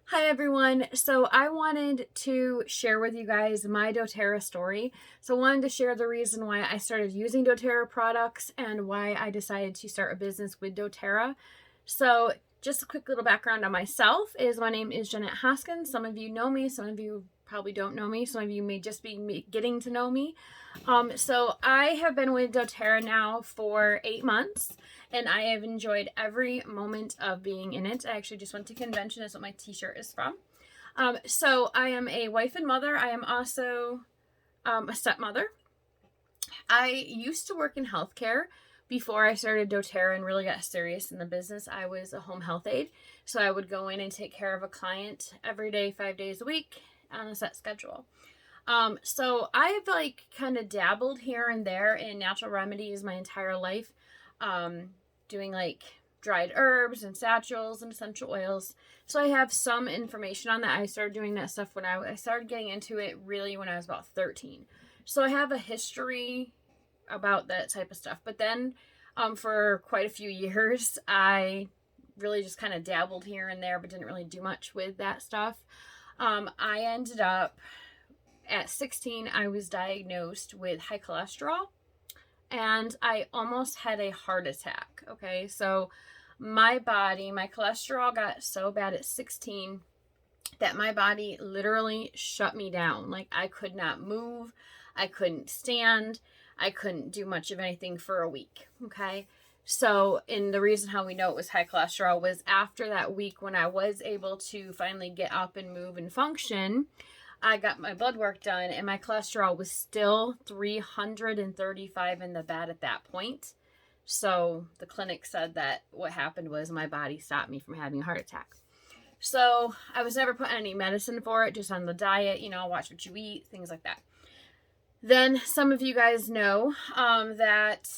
Hi everyone. So I wanted to share with you guys my doTERRA story. So I wanted to share the reason why I started using doTERRA products and why I decided to start a business with doTERRA. So just a quick little background on myself is my name is Jeanette Hoskins. Some of you know me, some of you probably don't know me, some of you may just be getting to know me. So I have been with doTERRA now for 8 months and I have enjoyed every moment of being in it. I actually just went to convention. That's what my t-shirt is from. So I am a wife and mother. I am also a stepmother. I used to work in healthcare before I started doTERRA and really got serious in the business. I was a home health aide. So I would go in and take care of a client every day, 5 days a week on a set schedule. So I've kind of dabbled here and there in natural remedies my entire life. Doing dried herbs and satchels and essential oils. So I have some information on that. I started doing that stuff when I started getting into it really when I was about 13. So I have a history about that type of stuff. But then for quite a few years, I really just kind of dabbled here and there, but didn't really do much with that stuff. I ended up at 16, I was diagnosed with high cholesterol and I almost had a heart attack. Okay, so my cholesterol got so bad at 16 that my body literally shut me down. Like I could not move, I couldn't stand, I couldn't do much of anything for a week. Okay, so, and the reason how we know it was high cholesterol was after that week when I was able to finally get up and move and function, I got my blood work done and my cholesterol was still 335 in the bad at that point. So the clinic said that what happened was my body stopped me from having a heart attack. So I was never put on any medicine for it, just on the diet, watch what you eat, things like that. Then some of you guys know that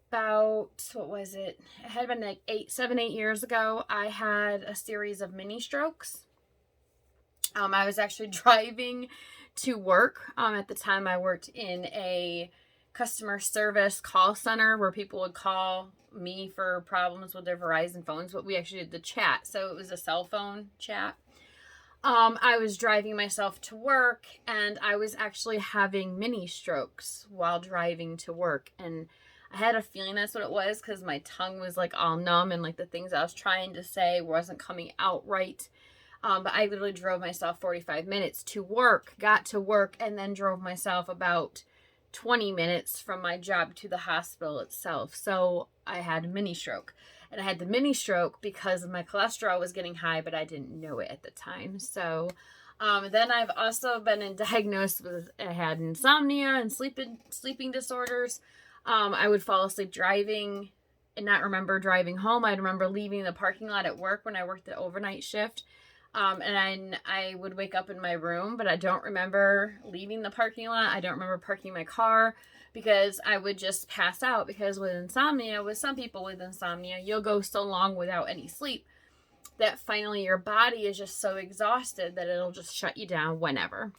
about, what was it? It had been like 8 years ago, I had a series of mini strokes. I was actually driving to work. At the time, I worked in a customer service call center where people would call me for problems with their Verizon phones, but we actually did the chat. So it was a cell phone chat. I was driving myself to work and I was actually having mini strokes while driving to work. And I had a feeling that's what it was because my tongue was all numb and the things I was trying to say wasn't coming out right. But I literally drove myself 45 minutes to work, got to work, and then drove myself about 20 minutes from my job to the hospital itself. So I had a mini stroke. And I had the mini stroke because my cholesterol was getting high, but I didn't know it at the time. So then I've also been diagnosed with, I had insomnia and sleeping disorders. I would fall asleep driving and not remember driving home. I'd remember leaving the parking lot at work when I worked the overnight shift. And I would wake up in my room, but I don't remember leaving the parking lot. I don't remember parking my car because I would just pass out because with some people with insomnia, you'll go so long without any sleep that finally your body is just so exhausted that it'll just shut you down whenever.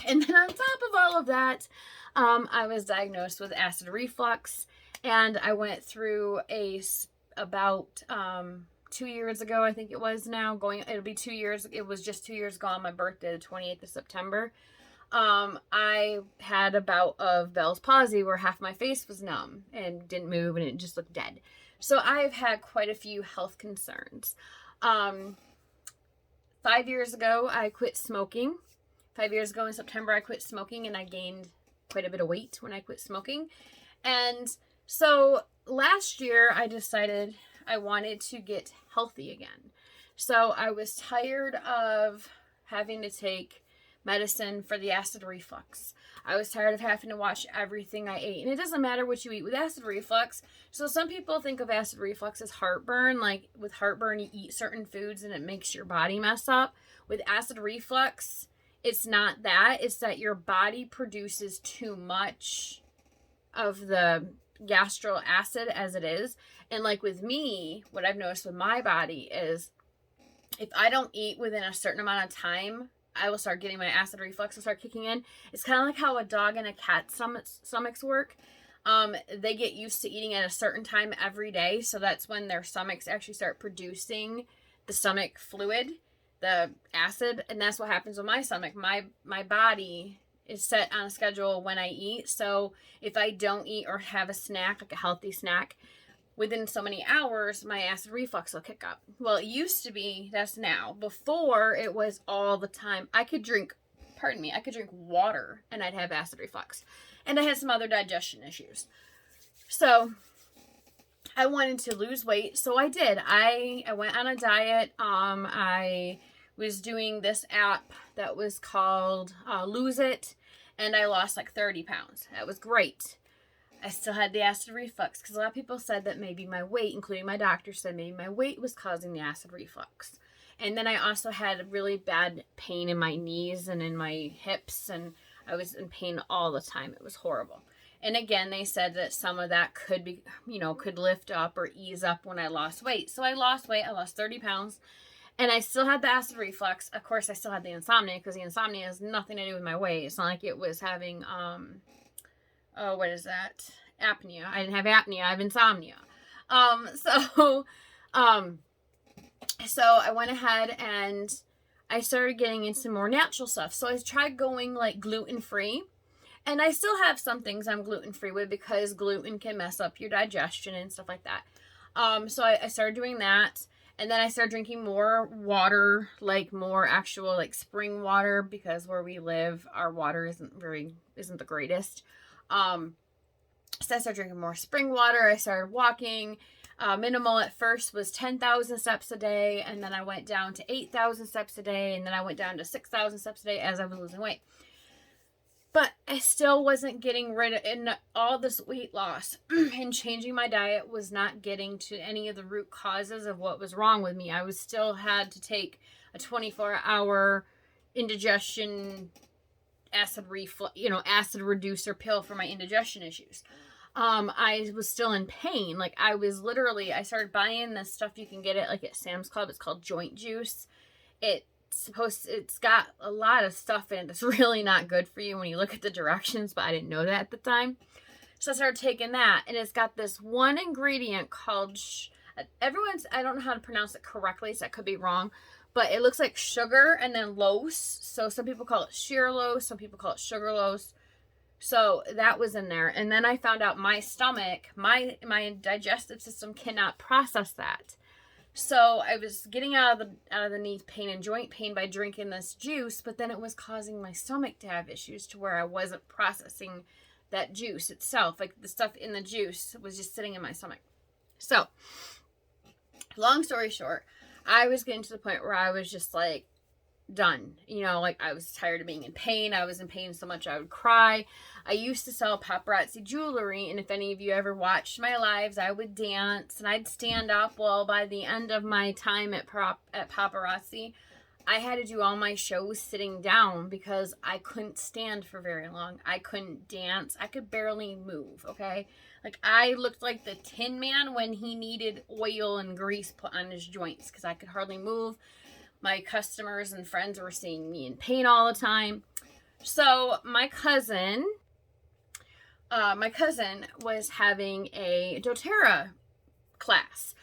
And then on top of all of that, I was diagnosed with acid reflux and I went through about 2 years ago, I think it was now it'll be 2 years. It was just 2 years ago on my birthday, the 28th of September. I had a bout of Bell's palsy where half my face was numb and didn't move and it just looked dead. So I've had quite a few health concerns. 5 years ago, I quit smoking. 5 years ago in September, I quit smoking and I gained quite a bit of weight when I quit smoking. And so last year I decided I wanted to get healthy again. So I was tired of having to take medicine for the acid reflux. I was tired of having to watch everything I ate. And it doesn't matter what you eat with acid reflux. So some people think of acid reflux as heartburn. Like with heartburn, you eat certain foods and it makes your body mess up. With acid reflux, it's not that. It's that your body produces too much of the gastric acid as it is. And with me, what I've noticed with my body is if I don't eat within a certain amount of time, I will start getting my acid reflux will start kicking in. It's kind of like how a dog and a cat stomachs work. They get used to eating at a certain time every day. So that's when their stomachs actually start producing the stomach fluid, the acid, and that's what happens with my stomach. My body is set on a schedule when I eat. So if I don't eat or have a snack, like a healthy snack, within so many hours, my acid reflux will kick up. Well, it used to be, that's now. Before, it was all the time. I could drink water and I'd have acid reflux. And I had some other digestion issues. So I wanted to lose weight, so I did. I went on a diet. I was doing this app that was called Lose It, and I lost like 30 pounds. That was great. I still had the acid reflux because a lot of people said that maybe my weight, including my doctor, said maybe my weight was causing the acid reflux. And then I also had really bad pain in my knees and in my hips, and I was in pain all the time. It was horrible. And again, they said that some of that could be, could lift up or ease up when I lost weight. So I lost weight. I lost 30 pounds. And I still had the acid reflux. Of course, I still had the insomnia because the insomnia has nothing to do with my weight. It's not like it was having, what is that? Apnea. I didn't have apnea. I have insomnia. So I went ahead and I started getting into more natural stuff. So I tried going like gluten-free. And I still have some things I'm gluten-free with because gluten can mess up your digestion and stuff like that. So I started doing that. And then I started drinking more water, like more actual like spring water, because where we live, our water isn't the greatest. So I started drinking more spring water. I started walking. Minimal at first was 10,000 steps a day. And then I went down to 8,000 steps a day. And then I went down to 6,000 steps a day as I was losing weight. But I still wasn't getting rid of, and all this weight loss and changing my diet was not getting to any of the root causes of what was wrong with me. I was still had to take a 24-hour indigestion acid reducer pill for my indigestion issues. I was still in pain. Like I started buying this stuff you can get it like at Sam's Club. It's called joint juice. It's got a lot of stuff in it that's really not good for you when you look at the directions, but I didn't know that at the time. So I started taking that, and it's got this one ingredient called, I don't know how to pronounce it correctly, so I could be wrong, but it looks like sugar and then lose. So some people call it sucralose, some people call it sugarlose. So that was in there. And then I found out my stomach, my digestive system cannot process that. So I was getting out of the knee pain and joint pain by drinking this juice, but then it was causing my stomach to have issues to where I wasn't processing that juice itself. Like the stuff in the juice was just sitting in my stomach. So, long story short, I was getting to the point where I was just like done. Like I was tired of being in pain. I was in pain so much I would cry. I used to sell paparazzi jewelry, and if any of you ever watched my lives, I would dance and I'd stand up. Well, by the end of my time at paparazzi, I had to do all my shows sitting down because I couldn't stand for very long. I couldn't dance. I could barely move, okay? Like I looked like the Tin Man when he needed oil and grease put on his joints because I could hardly move. My customers and friends were seeing me in pain all the time. So my cousin was having a doTERRA class.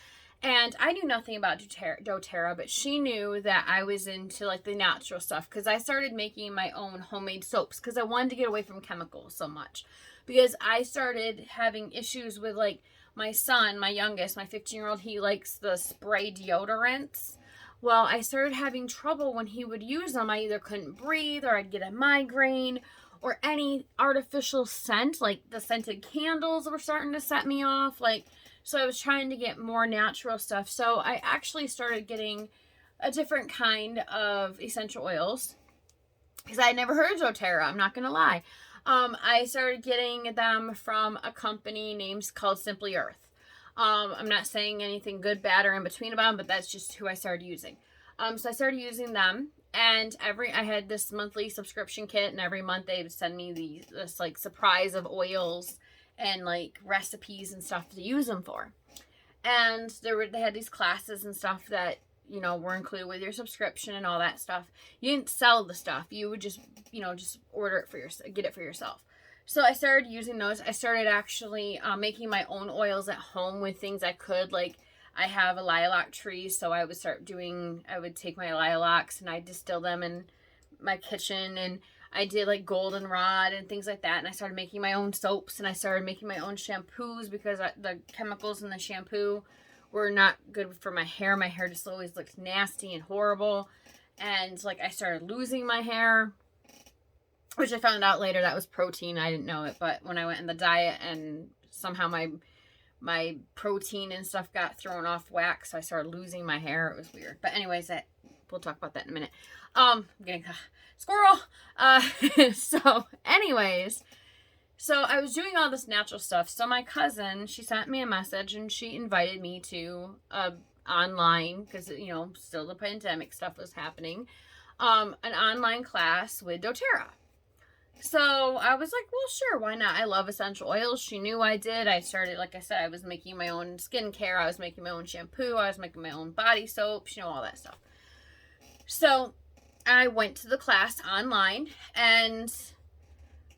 And I knew nothing about doTERRA, but she knew that I was into like the natural stuff because I started making my own homemade soaps because I wanted to get away from chemicals so much. Because I started having issues with like my son, my youngest, my 15-year-old, he likes the spray deodorants. Well, I started having trouble when he would use them. I either couldn't breathe or I'd get a migraine or any artificial scent. Like the scented candles were starting to set me off. So I was trying to get more natural stuff. So I actually started getting a different kind of essential oils because I had never heard of doTERRA. I'm not going to lie. I started getting them from a company called Simply Earth. I'm not saying anything good, bad, or in between about them, but that's just who I started using. So I started using them, and I had this monthly subscription kit, and every month they would send me this like surprise of oils and like recipes and stuff to use them for. And they had these classes and stuff that were included with your subscription and all that stuff. You didn't sell the stuff; you would just order it for get it for yourself. So I started using those. I started actually making my own oils at home with things I could. Like I have a lilac tree, so I would take my lilacs and I distill them in my kitchen, and I did like goldenrod and things like that, and I started making my own soaps, and I started making my own shampoos because the chemicals in the shampoo were not good for my hair. My hair just always looked nasty and horrible, and like I started losing my hair, which I found out later that was protein. I didn't know it, but when I went in the diet and somehow my protein and stuff got thrown off whack, so I started losing my hair. It was weird. But anyways, we'll talk about that in a minute. I'm getting squirrel. So anyways, so I was doing all this natural stuff. So my cousin, she sent me a message and she invited me to online, because still the pandemic stuff was happening, an online class with doTERRA. So I was like, well, sure, why not? I love essential oils. She knew I did. I started, like I said, I was making my own skincare. I was making my own shampoo. I was making my own body soaps, all that stuff. So I went to the class online, and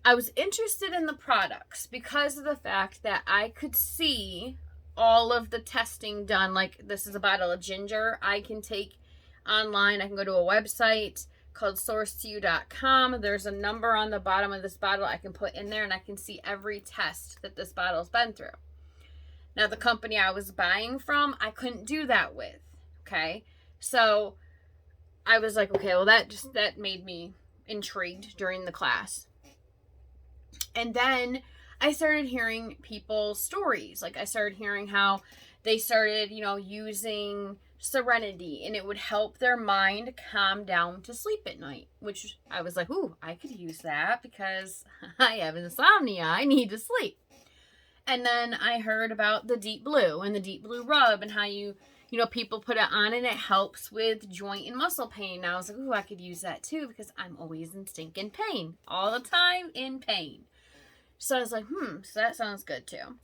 I was interested in the products because of the fact that I could see all of the testing done. Like, this is a bottle of ginger I can take online. I can go to a website called source2you.com. There's a number on the bottom of this bottle I can put in there, and I can see every test that this bottle's been through. Now, the company I was buying from, I couldn't do that with, okay? So I was like, okay, well, that made me intrigued during the class. And then I started hearing people's stories. Like, I started hearing how they started, using Serenity, and it would help their mind calm down to sleep at night, which I was like, ooh, I could use that because I have insomnia. I need to sleep. And then I heard about the Deep Blue and the Deep Blue rub, and how people put it on and it helps with joint and muscle pain. And I was like, ooh, I could use that too because I'm always in stinking pain. All the time in pain. So I was like, so that sounds good too.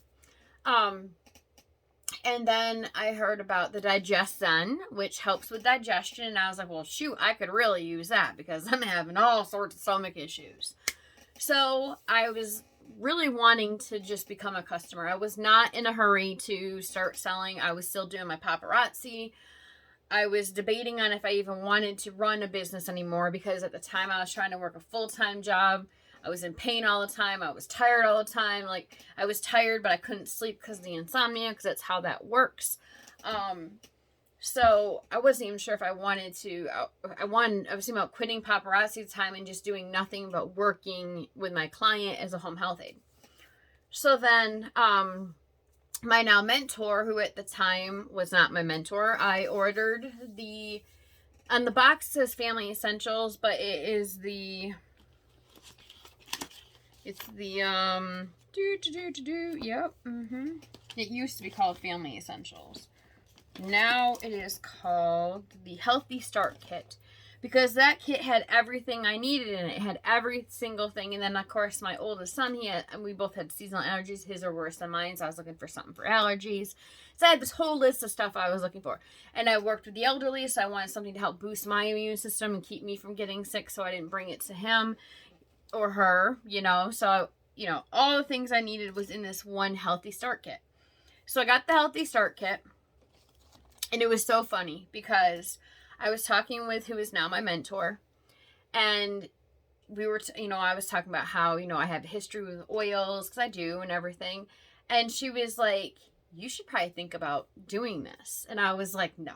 And then I heard about the Digest Zen, which helps with digestion. And I was like, well, shoot, I could really use that because I'm having all sorts of stomach issues. So I was really wanting to just become a customer. I was not in a hurry to start selling. I was still doing my paparazzi. I was debating on if I even wanted to run a business anymore, because at the time I was trying to work a full-time job. I was in pain all the time. I was tired all the time. Like, I was tired, but I couldn't sleep because of the insomnia, because that's how that works. So I wasn't even sure if I wanted to. I was thinking about quitting paparazzi time and just doing nothing but working with my client as a home health aide. So then, my now mentor, who at the time was not my mentor, I ordered on the box it says Family Essentials, but it's the It used to be called Family Essentials. Now it is called the Healthy Start Kit, because that kit had everything I needed in it. It had every single thing. And then, of course, my oldest son, we both had seasonal allergies. His are worse than mine, so I was looking for something for allergies. So I had this whole list of stuff I was looking for. And I worked with the elderly, so I wanted something to help boost my immune system and keep me from getting sick, so I didn't bring it to him or her, So, all the things I needed was in this one Healthy Start Kit. So I got the Healthy Start Kit. And it was so funny because I was talking with who is now my mentor, and we were, I was talking about how, I have a history with oils, because I do, and everything. And she was like, you should probably think about doing this. And I was like, no.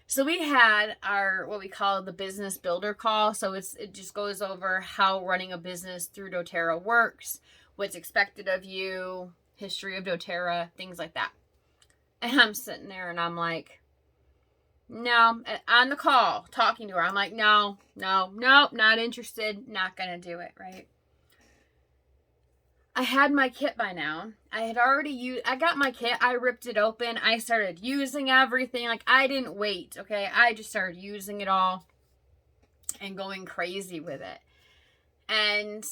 So we had our, what we call the business builder call. So it just goes over how running a business through doTERRA works, what's expected of you, history of doTERRA, things like that. And I'm sitting there and I'm like, no, on the call, talking to her. I'm like, no, not interested. Not going to do it, right? I had my kit by now. I got my kit. I ripped it open. I started using everything. Like, I didn't wait, okay? I just started using it all and going crazy with it. And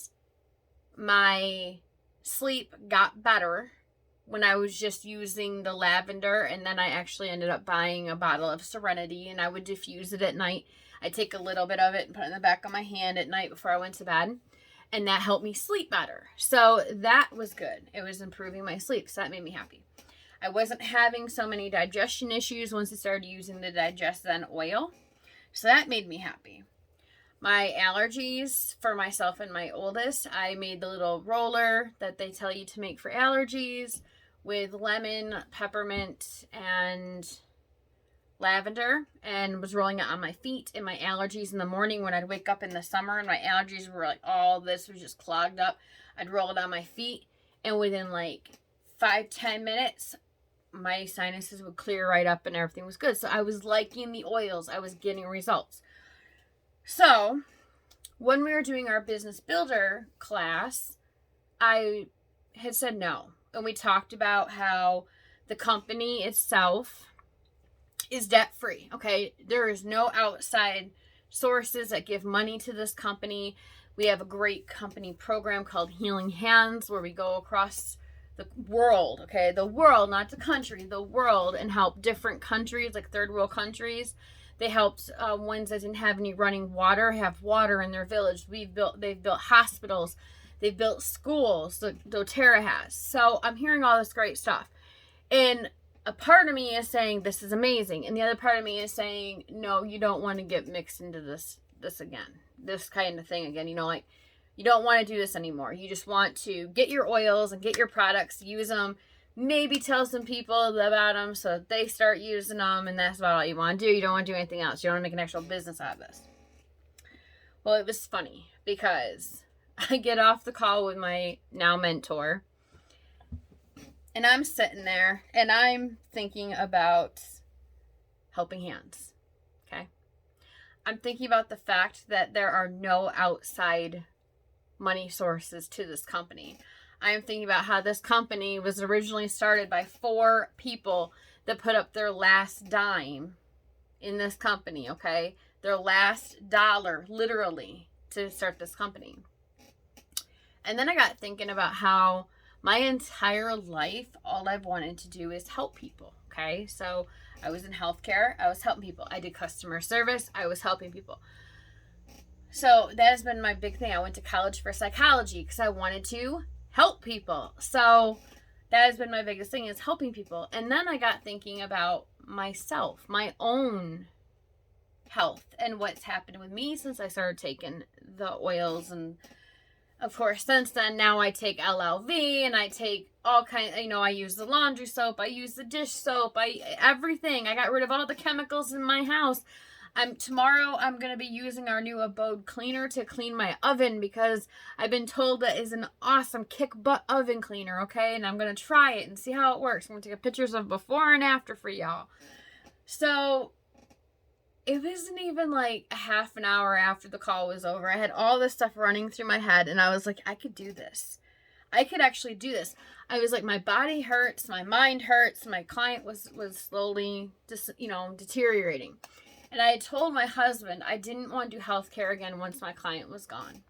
my sleep got better when I was just using the lavender, and then I actually ended up buying a bottle of Serenity, and I would diffuse it at night. I'd take a little bit of it and put it in the back of my hand at night before I went to bed, and that helped me sleep better. So that was good. It was improving my sleep, so that made me happy. I wasn't having so many digestion issues once I started using the Digest-Zen oil. So that made me happy. My allergies for myself and my oldest, I made the little roller that they tell you to make for allergies with lemon, peppermint, and lavender, and was rolling it on my feet. And my allergies in the morning when I'd wake up in the summer and my allergies were like, all this was just clogged up, I'd roll it on my feet, and within like 5-10 minutes my sinuses would clear right up and everything was good. So I was liking the oils. I was getting results. So when we were doing our business builder class, I had said no. And we talked about how the company itself is debt free. Okay. There is no outside sources that give money to this company. We have a great company program called Healing Hands where we go across the world, okay, the world, not the country, the world, and help different countries, like third world countries. They helped ones that didn't have any running water have water in their village. They've built hospitals, they've built schools. DoTERRA has. So I'm hearing all this great stuff, and a part of me is saying this is amazing, and the other part of me is saying no, you don't want to get mixed into this again, this kind of thing again. You know, like, you don't want to do this anymore. You just want to get your oils and get your products, use them, maybe tell some people about them so that they start using them, and that's about all you want to do. You don't want to do anything else. You don't want to make an actual business out of this. Well, it was funny because I get off the call with my now mentor, and I'm sitting there and I'm thinking about helping hands. Okay. I'm thinking about the fact that there are no outside money sources to this company. I am thinking about how this company was originally started by 4 people that put up their last dime in this company, okay? Their last dollar, literally, to start this company. And then I got thinking about how my entire life, all I've wanted to do is help people, okay? So I was in healthcare, I was helping people. I did customer service, I was helping people. So that has been my big thing. I went to college for psychology because I wanted to help people. So that has been my biggest thing, is helping people. And then I got thinking about myself, my own health, and what's happened with me since I started taking the oils. And of course, since then, now I take LLV and I take all kinds, you know, I use the laundry soap, I use the dish soap, everything. I got rid of all the chemicals in my house. Tomorrow I'm going to be using our new Abode cleaner to clean my oven because I've been told that is an awesome kick butt oven cleaner, okay? And I'm going to try it and see how it works. I'm going to take pictures of before and after for y'all. So it wasn't even like a half an hour after the call was over. I had all this stuff running through my head and I was like, I could do this. I could actually do this. I was like, my body hurts, my mind hurts, my client was slowly just, deteriorating. And I had told my husband I didn't want to do healthcare again once my client was gone.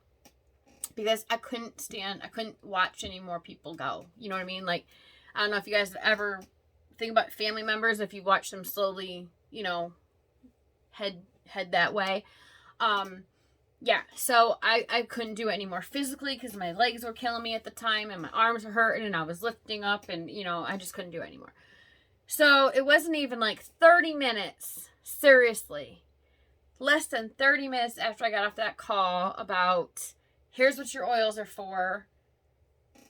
Because I couldn't watch any more people go. You know what I mean? Like, I don't know if you guys ever think about family members, if you watch them slowly, head that way. Yeah, so I couldn't do it anymore physically because my legs were killing me at the time and my arms were hurting and I was lifting up and, I just couldn't do it anymore. So it wasn't even like 30 minutes. Seriously, less than 30 minutes after I got off that call about, here's what your oils are for,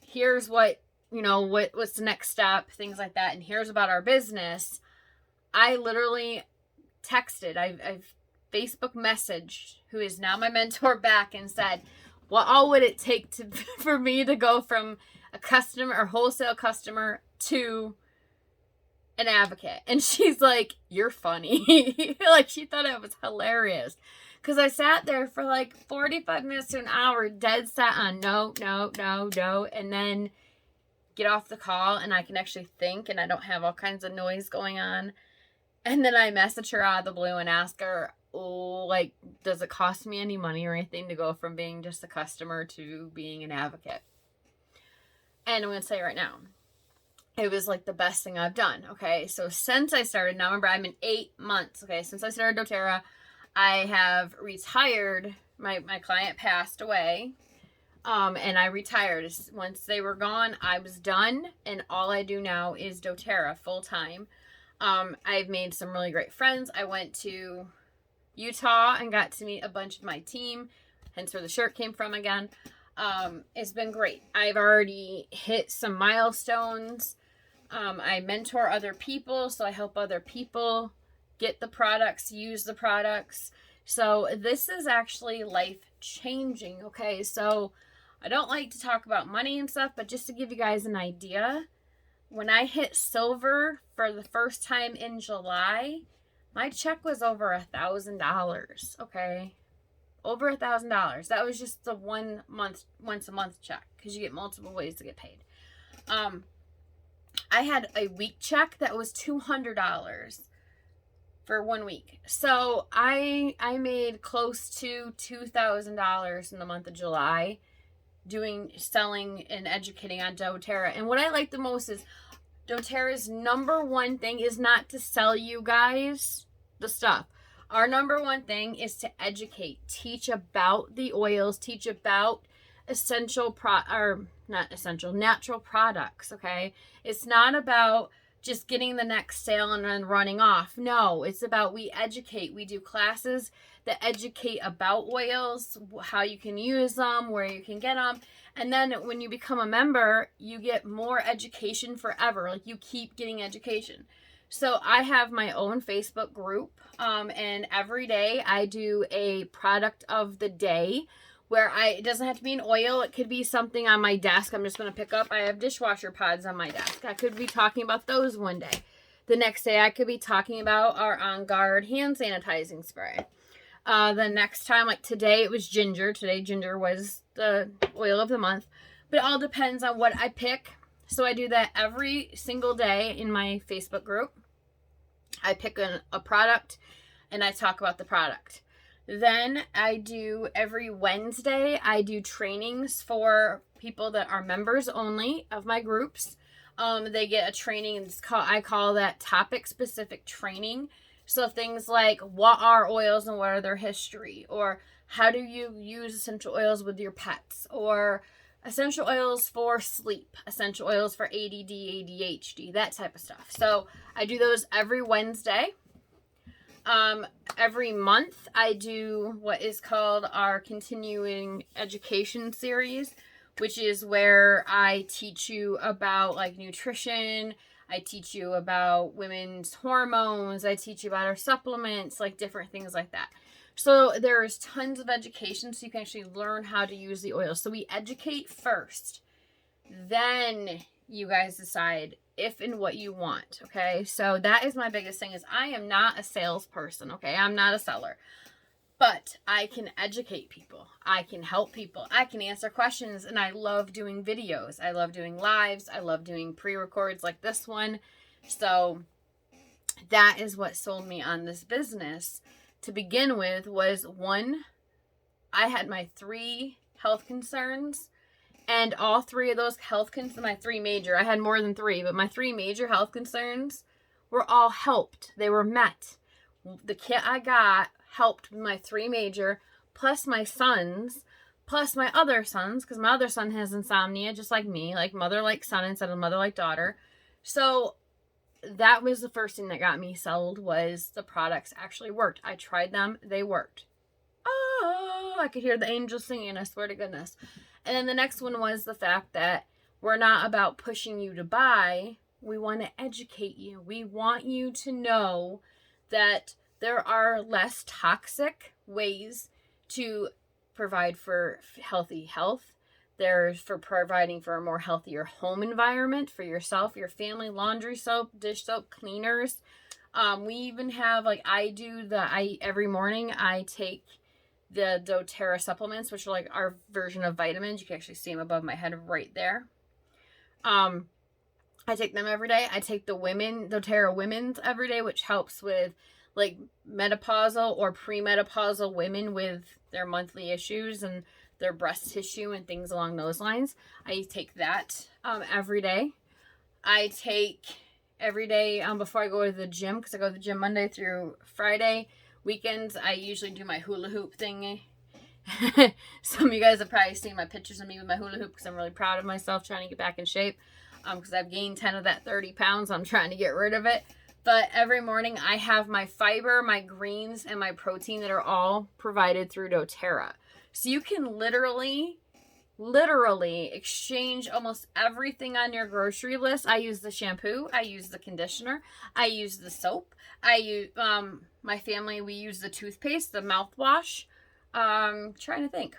here's what, what's the next step, things like that, and here's about our business, I literally texted, I've Facebook messaged, who is now my mentor, back and said, what all would it take for me to go from a customer or wholesale customer to an advocate? And she's like, you're funny. Like, she thought it was hilarious because I sat there for like 45 minutes to an hour dead set on no, and then get off the call and I can actually think and I don't have all kinds of noise going on. And then I message her out of the blue and ask her, does it cost me any money or anything to go from being just a customer to being an advocate? And I'm going to say right now, it was like the best thing I've done. Okay. So since I started, now remember, I'm in 8 months. Okay. Since I started doTERRA, I have retired. My client passed away. And I retired. Once they were gone, I was done, and all I do now is doTERRA full time. I've made some really great friends. I went to Utah and got to meet a bunch of my team, hence where the shirt came from again. It's been great. I've already hit some milestones. I mentor other people, so I help other people get the products, use the products. So this is actually life changing. Okay, so I don't like to talk about money and stuff, but just to give you guys an idea, when I hit silver for the first time in July, my check was over $1,000. Okay, over $1,000. That was just the once a month check, because you get multiple ways to get paid. I had a week check that was $200 for 1 week. So I made close to $2,000 in the month of July selling and educating on doTERRA. And what I like the most is doTERRA's number one thing is not to sell you guys the stuff. Our number one thing is to educate, teach about the oils, teach about natural products, okay? It's not about just getting the next sale and then running off. No, it's about we educate. We do classes that educate about oils, how you can use them, where you can get them. And then when you become a member, you get more education forever. Like, you keep getting education. So I have my own Facebook group, and every day I do a product of the day where it doesn't have to be an oil. It could be something on my desk I'm just going to pick up. I have dishwasher pods on my desk. I could be talking about those one day. The next day I could be talking about our On Guard hand sanitizing spray. The next time, like today, it was ginger. Today, ginger was the oil of the month. But it all depends on what I pick. So I do that every single day in my Facebook group. I pick a product and I talk about the product. Then I do every Wednesday, I do trainings for people that are members only of my groups. They get a training, and I call that topic specific training. So things like, what are oils and what are their history? Or how do you use essential oils with your pets? Or essential oils for sleep, essential oils for ADD, ADHD, that type of stuff. So I do those every Wednesday. Every month I do what is called our continuing education series, which is where I teach you about like nutrition. I teach you about women's hormones. I teach you about our supplements, like different things like that. So there's tons of education so you can actually learn how to use the oil. So we educate first, then you guys decide if and what you want, okay? So that is my biggest thing, is I am not a salesperson, okay? I'm not a seller. But I can educate people. I can help people. I can answer questions, and I love doing videos. I love doing lives. I love doing pre-records like this one. So that is what sold me on this business to begin with. Was one, I had my 3 health concerns, and all 3 of those health concerns, my 3 major, I had more than 3, but my 3 major health concerns were all helped. They were met. The kit I got helped my 3 major, plus my sons, plus my other sons, because my other son has insomnia just like me, like mother like son instead of mother like daughter. So that was the first thing that got me sold, was the products actually worked. I tried them, they worked. Oh, I could hear the angels singing, I swear to goodness. And then the next one was the fact that we're not about pushing you to buy. We want to educate you. We want you to know that there are less toxic ways to provide for healthy health. There's for providing for a more healthier home environment for yourself, your family, laundry soap, dish soap, cleaners. We even have, like, every morning I take the doTERRA supplements, which are like our version of vitamins. You can actually see them above my head right there. I take them every day. I take the doTERRA Women's every day, which helps with like menopausal or premenopausal women with their monthly issues and their breast tissue and things along those lines. I take that every day. I take every day before I go to the gym, because I go to the gym Monday through Friday. Weekends, I usually do my hula hoop thingy. Some of you guys have probably seen my pictures of me with my hula hoop because I'm really proud of myself trying to get back in shape. Because I've gained 10 of that 30 pounds. I'm trying to get rid of it. But every morning I have my fiber, my greens, and my protein that are all provided through doTERRA. So you can literally exchange almost everything on your grocery list. I use the shampoo. I use the conditioner. I use the soap. I use, my family, we use the toothpaste, the mouthwash. Trying to think.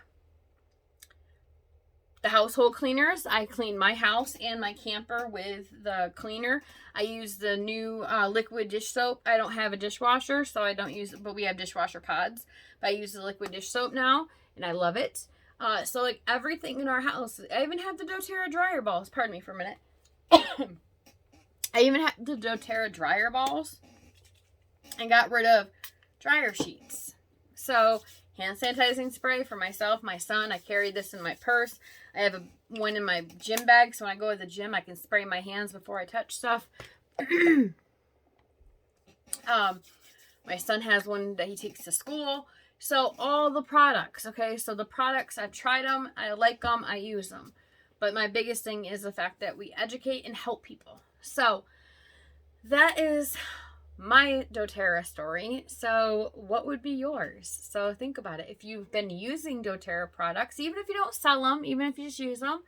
The household cleaners. I clean my house and my camper with the cleaner. I use the new liquid dish soap. I don't have a dishwasher, so I don't use it, but we have dishwasher pods. But I use the liquid dish soap now, and I love it. So like everything in our house. I even have the doTERRA dryer balls. Pardon me for a minute. I even have the doTERRA dryer balls and got rid of dryer sheets. So hand sanitizing spray for myself, my son. I carry this in my purse. I have one in my gym bag, so when I go to the gym, I can spray my hands before I touch stuff. My son has one that he takes to school. So all the products, okay? So the products, I've tried them. I like them. I use them. But my biggest thing is the fact that we educate and help people. So that is my doTERRA story. So what would be yours? So think about it. If you've been using doTERRA products, even if you don't sell them, even if you just use them,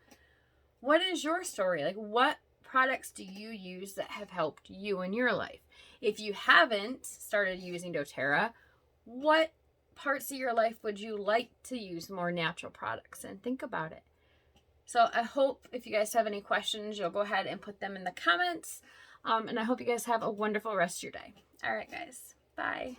what is your story? Like, what products do you use that have helped you in your life? If you haven't started using doTERRA, what parts of your life would you like to use more natural products? And think about it. So I hope if you guys have any questions, you'll go ahead and put them in the comments. And I hope you guys have a wonderful rest of your day. All right, guys. Bye.